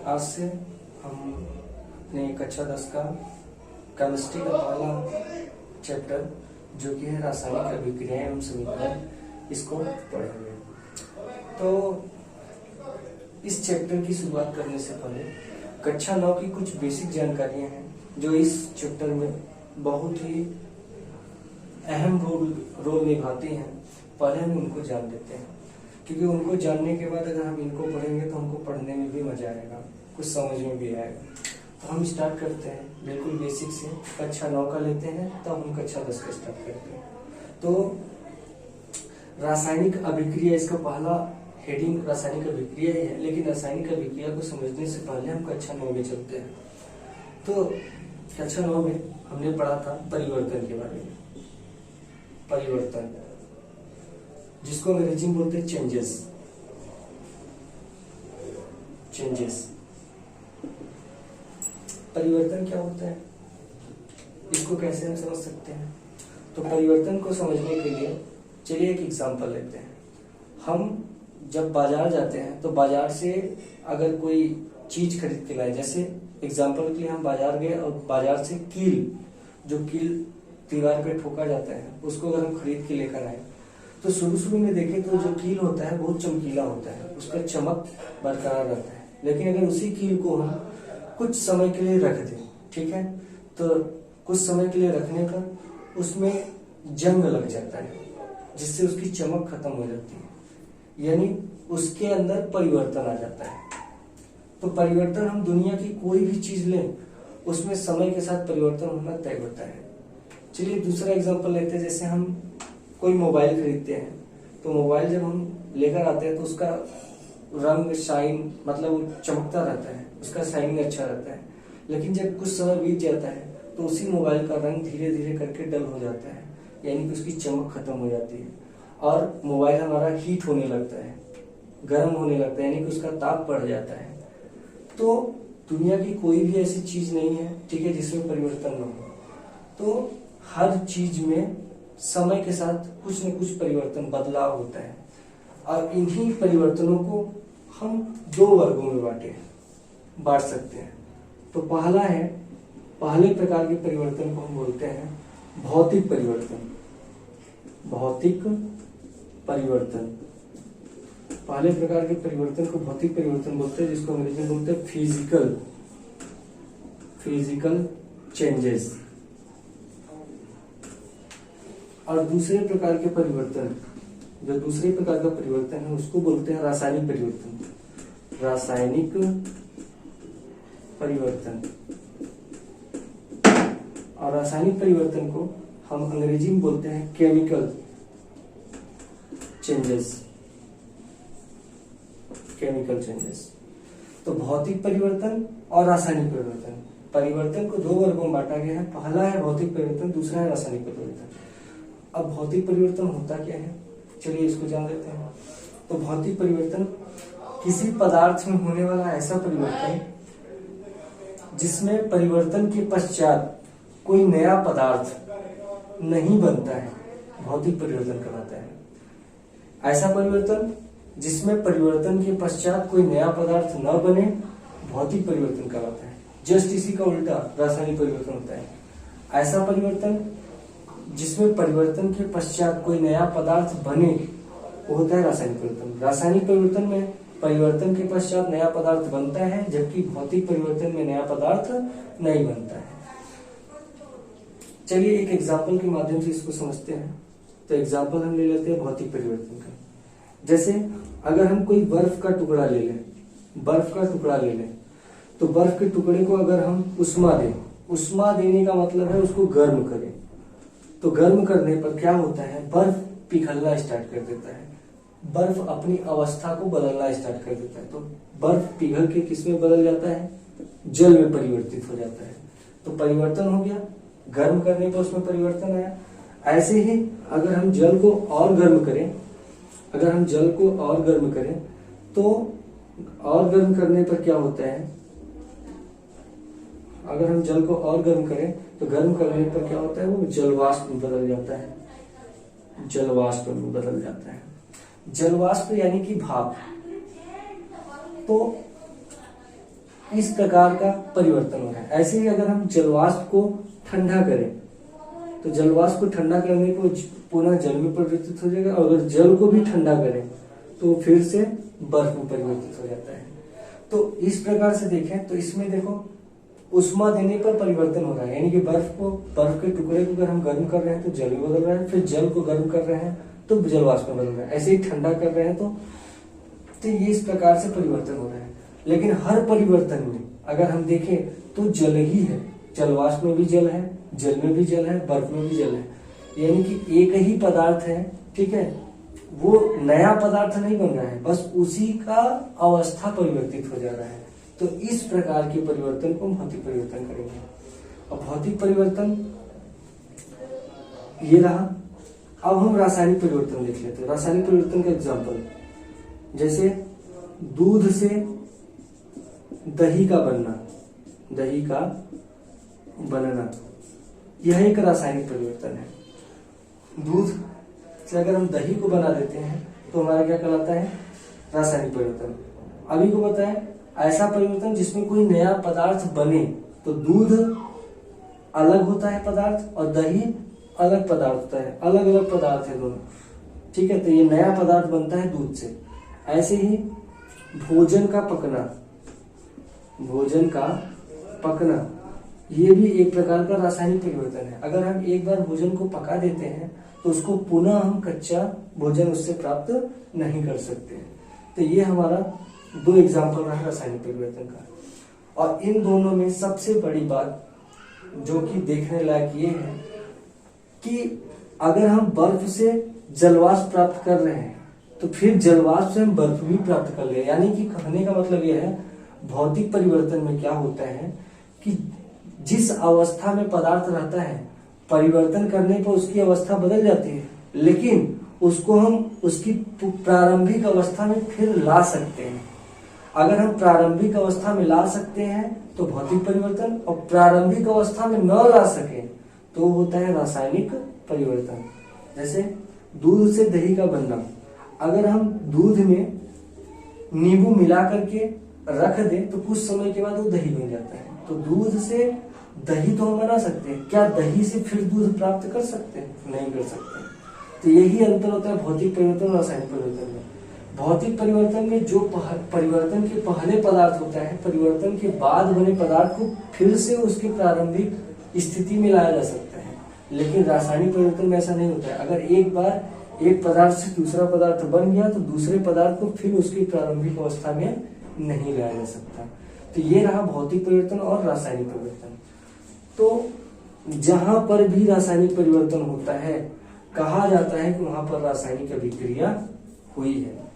आज से हम अपने कक्षा 10 का केमिस्ट्री का पहला चैप्टर जो कि है रासायनिक अभिक्रियाएं एवं समीकरण, इसको पढ़ेंगे। तो इस चैप्टर की शुरुआत करने से पहले कक्षा 9 की कुछ बेसिक जानकारियां हैं जो इस चैप्टर में बहुत ही अहम रोल निभाती हैं। पहले हम उनको जान लेते हैं, क्योंकि उनको जानने के बाद अगर हम इनको पढ़ेंगे तो हमको पढ़ने में भी मजा आएगा, कुछ समझ में भी आएगा। तो हम स्टार्ट करते हैं बिल्कुल बेसिक से। कक्षा 9 का लेते हैं तब हम कक्षा 10 का स्टार्ट करते हैं। तो रासायनिक अभिक्रिया, इसका पहला हेडिंग रासायनिक अभिक्रिया ही है, लेकिन रासायनिक अभिक्रिया को समझने से पहले हम कक्षा 9 में चलते हैं। तो कक्षा 9 में हमने पढ़ा था परिवर्तन के बारे में। परिवर्तन जिसको अंग्रेजी में बोलते हैं चेंजेस। परिवर्तन क्या होता है, इसको कैसे हम समझ सकते हैं? तो परिवर्तन को समझने के लिए चलिए एक एग्जांपल लेते हैं। हम जब बाजार जाते हैं तो बाजार से अगर कोई चीज खरीद के लाए, जैसे एग्जांपल के लिए हम बाजार गए और बाजार से कील दीवार पे ठोका जाता है, उसको अगर हम खरीद के लेकर आए तो शुरू में देखें तो जो कील होता है बहुत चमकीला होता है, उसका चमक बरकरार रहता है। लेकिन अगर उसी कील को हम कुछ समय के लिए रख दें, ठीक है, तो कुछ समय के लिए रखने पर उसमें जंग लग जाता है, जिससे उसकी चमक खत्म हो जाती है, यानी उसके अंदर परिवर्तन आ जाता है। तो परिवर्तन, हम दुनिया की कोई भी चीज लें उसमें समय के साथ परिवर्तन होना तय होता है। चलिए दूसरा एग्जांपल लेते हैं। जैसे हम कोई मोबाइल खरीदते हैं, तो मोबाइल जब हम लेकर आते हैं तो उसका रंग शाइन, मतलब वो चमकता रहता है, उसका शाइनिंग अच्छा रहता है। लेकिन जब कुछ समय बीत जाता है तो उसी मोबाइल का रंग धीरे धीरे करके डल हो जाता है, यानी कि उसकी चमक खत्म हो जाती है और मोबाइल हमारा हीट होने लगता है, गर्म होने लगता है, यानी कि उसका ताप बढ़ जाता है। तो दुनिया की कोई भी ऐसी चीज नहीं है, ठीक है, जिसमें परिवर्तन न हो। तो हर चीज में समय के साथ कुछ न कुछ परिवर्तन, बदलाव होता है, और इन्हीं परिवर्तनों को हम दो वर्गों में बांट सकते हैं। तो पहले प्रकार के परिवर्तन को हम बोलते हैं भौतिक परिवर्तन। पहले प्रकार के परिवर्तन को भौतिक परिवर्तन बोलते हैं, जिसको अंग्रेजी में बोलते हैं फिजिकल चेंजेस। और दूसरे प्रकार के परिवर्तन, जो दूसरे प्रकार का परिवर्तन है, उसको बोलते हैं रासायनिक परिवर्तन। और रासायनिक परिवर्तन को हम अंग्रेजी में बोलते हैं केमिकल चेंजेस। तो भौतिक परिवर्तन और रासायनिक परिवर्तन को दो वर्गों में बांटा गया है। पहला है भौतिक परिवर्तन, दूसरा है रासायनिक परिवर्तन। अब भौतिक परिवर्तन होता क्या है, चलिए इसको जान लेते हैं। तो भौतिक परिवर्तन किसी पदार्थ में होने वाला ऐसा परिवर्तन जिसमें परिवर्तन के पश्चात कोई नया पदार्थ नहीं बनता है, भौतिक परिवर्तन कहलाता है। ऐसा परिवर्तन जिसमें परिवर्तन के पश्चात कोई नया पदार्थ न बने, भौतिक परिवर्तन कहलाता है। जस्ट इसी का उल्टा रासायनिक परिवर्तन होता है। ऐसा परिवर्तन जिसमें परिवर्तन के पश्चात कोई नया पदार्थ बने, वो होता है रासायनिक परिवर्तन। रासायनिक परिवर्तन में परिवर्तन के पश्चात नया पदार्थ बनता है, जबकि भौतिक परिवर्तन में नया पदार्थ नहीं बनता है। चलिए एक एग्जाम्पल के माध्यम से इसको समझते हैं। तो एग्जाम्पल हम ले लेते हैं भौतिक परिवर्तन का। जैसे अगर हम कोई बर्फ का टुकड़ा ले लें, तो बर्फ के टुकड़े को अगर हम उष्मा देने का मतलब है उसको गर्म करें। तो गर्म करने पर क्या होता है, बर्फ पिघलना स्टार्ट कर देता है, बर्फ अपनी अवस्था को बदलना स्टार्ट कर देता है। तो बर्फ पिघल के किस में बदल जाता है, जल में परिवर्तित हो जाता है। तो परिवर्तन हो गया, गर्म करने पर उसमें परिवर्तन आया। ऐसे ही अगर हम जल को और गर्म करें, तो और गर्म करने पर क्या होता है, अगर हम जल को और गर्म करें तो गर्म करने पर क्या होता है, वो जलवाष्प में बदल जाता है। जलवाष्प यानी कि भाप। तो इस प्रकार का परिवर्तन हो रहा है। ऐसे ही अगर हम जलवाष्प को ठंडा करें तो जलवाष्प को ठंडा करने को पुनः जल में परिवर्तित हो जाएगा, और अगर जल को भी ठंडा करें तो फिर से बर्फ में परिवर्तित हो जाता है। तो इस प्रकार से देखें तो इसमें देखो उष्मा देने पर परिवर्तन हो रहा है, यानी कि बर्फ के टुकड़े को अगर हम गर्म कर रहे हैं तो जल में बदल रहा है, फिर जल को गर्म कर रहे हैं तो जलवाष्प में बदल रहा है, ऐसे ही ठंडा कर रहे हैं तो ये इस प्रकार से परिवर्तन हो रहा है। लेकिन हर परिवर्तन में अगर हम देखें तो जल ही है, जलवाष्प में भी जल है, जल में भी जल है, बर्फ में भी जल है, यानी कि एक ही पदार्थ है, ठीक है, वो नया पदार्थ नहीं बन रहा है, बस उसी का अवस्था परिवर्तित हो जा रहा है। तो इस प्रकार के परिवर्तन को भौतिक परिवर्तन करेंगे। और भौतिक परिवर्तन ये रहा। अब हम रासायनिक परिवर्तन देख लेते हैं। रासायनिक परिवर्तन का एग्जाम्पल, जैसे दूध से दही का बनना, यह एक रासायनिक परिवर्तन है। दूध से अगर हम दही को बना देते हैं तो हमारा क्या कहलाता है? रासायनिक परिवर्तन। अभी को बताएं ऐसा परिवर्तन जिसमें कोई नया पदार्थ बने, तो दूध अलग होता है पदार्थ और दही अलग पदार्थ होता है, अलग अलग पदार्थ है दोनों, ठीक है। तो ये नया पदार्थ बनता है दूध से। ऐसे ही भोजन का पकना ये भी एक प्रकार का रासायनिक परिवर्तन है। अगर हम एक बार भोजन को पका देते हैं तो उसको पुनः हम कच्चा भोजन उससे प्राप्त नहीं कर सकते। तो ये हमारा 2 एग्जाम्पल रहा रासायनिक परिवर्तन का। और इन दोनों में सबसे बड़ी बात जो कि देखने लायक ये है कि अगर हम बर्फ से जलवाष्प प्राप्त कर रहे हैं तो फिर जलवाष्प से हम बर्फ भी प्राप्त कर ले, यानी कि कहने का मतलब यह है भौतिक परिवर्तन में क्या होता है कि जिस अवस्था में पदार्थ रहता है परिवर्तन करने पर उसकी अवस्था बदल जाती है, लेकिन उसको हम उसकी प्रारंभिक अवस्था में फिर ला सकते हैं। अगर हम प्रारंभिक अवस्था में ला सकते हैं तो भौतिक परिवर्तन, और प्रारंभिक अवस्था में न ला सके तो होता है रासायनिक परिवर्तन। जैसे दूध से दही का बनना, अगर हम दूध में नींबू मिला करके रख दें तो कुछ समय के बाद वो दही बन जाता है। तो दूध से दही तो हम बना सकते हैं, क्या दही से फिर दूध प्राप्त कर सकते हैं? नहीं कर सकते। तो यही अंतर होता है भौतिक परिवर्तन और रासायनिक परिवर्तन में। भौतिक परिवर्तन में जो परिवर्तन के पहले पदार्थ होता है, परिवर्तन के बाद बने पदार्थ को फिर से उसके प्रारंभिक स्थिति में लाया जा सकता है। लेकिन रासायनिक परिवर्तन में ऐसा नहीं होता है। अगर एक बार एक पदार्थ से दूसरा पदार्थ बन गया तो दूसरे पदार्थ को फिर उसकी प्रारंभिक अवस्था में नहीं लाया जा सकता। तो ये रहा भौतिक परिवर्तन और रासायनिक परिवर्तन। तो जहां पर भी रासायनिक परिवर्तन होता है कहा जाता है कि वहां पर रासायनिक अभिक्रिया हुई है।